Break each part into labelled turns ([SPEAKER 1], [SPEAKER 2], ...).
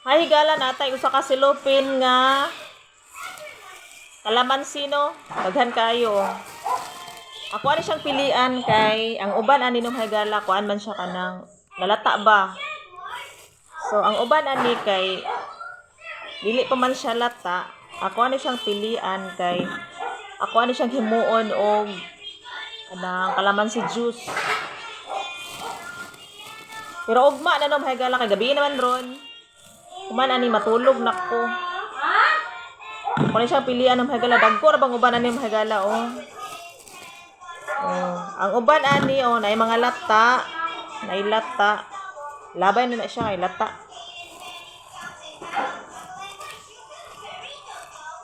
[SPEAKER 1] Ay, higala natay usa ka silupin nga kalamansi no. Daghan kayo. Ako ani siyang pilian kay ang uban ani nung higala kuan man siya kanang lalata ba. So ang uban ani kay dili pa man siya lata. Ako ani siyang pilian kay ako ani siyang himuon og kanang kalamansi juice. Pero ugma na no higala kay gabi naman ron. Kuman ani matulog nako. Kung siyang pilian ng hagala, dagko ra bang uban ani hagala oh. Oh, ang uban ani oh, nay mga lata, nay lata. Labay na siya kay lata.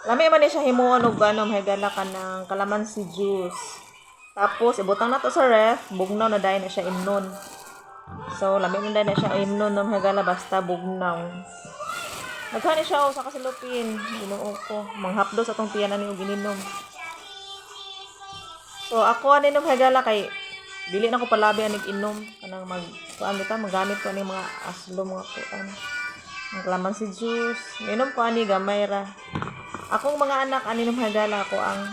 [SPEAKER 1] Lami man ni siya himuon og ano hagala kanang kalamansi juice. Tapos ibutang nato sa ref, bugnaw na dayon na siya imnon. So lami na dayon na siya imnon ng hagala basta bugnaw. Nagkani siya sa kasilupin. Ginoo ko. Manghapdos atong tiyanan ni og ininom. So ako ani nung hagala kay dili na ko palabi anig inom kanang kuan bitaw magamit ko ani mga aslo mga kuan. Ang kalamansi juice. Inom ko ani gamay ra. Akong mga anak ani nung hagala ko ang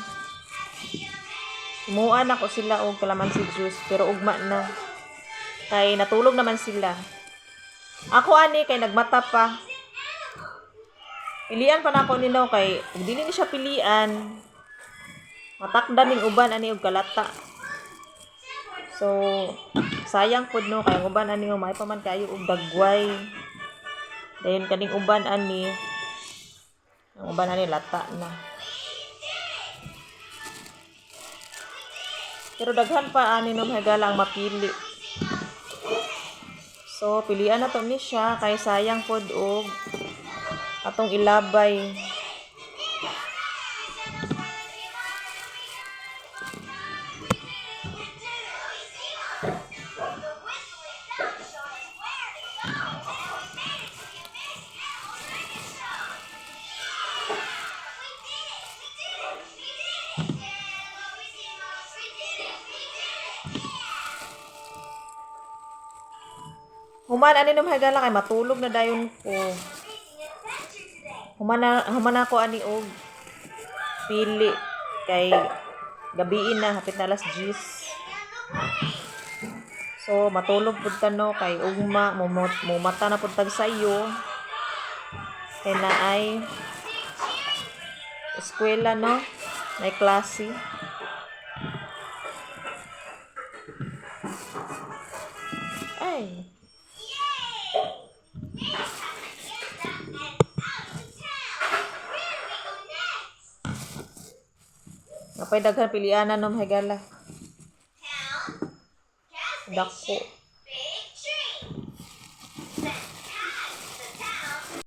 [SPEAKER 1] muan ako sila og kalamansi juice pero ugma na. Kay natulog naman sila. Ako ani kay nagmata pa. Pilian pa na ako nino kay ug dili ni siya pilian. Matakdan ning uban ani og kalata. So sayang pud no kay ang uban ani may pa man kayo og dagway. Dayon kaning uban ani ang uban ani lata na. Pero daghan pa ani no hagala ang mapili. So pilian na to ni siya kay sayang pud og atong ilabay. Human ani nung hagala kay matulog na dayon ko. Human ako ani og pili kay gabiin na hapit na alas 10. So matulog pud ta no kay ugma mumata na pud tag sayo. Kay naay eskwela no, may klase. Ay. Napay daghan pilianan no higala. Dako.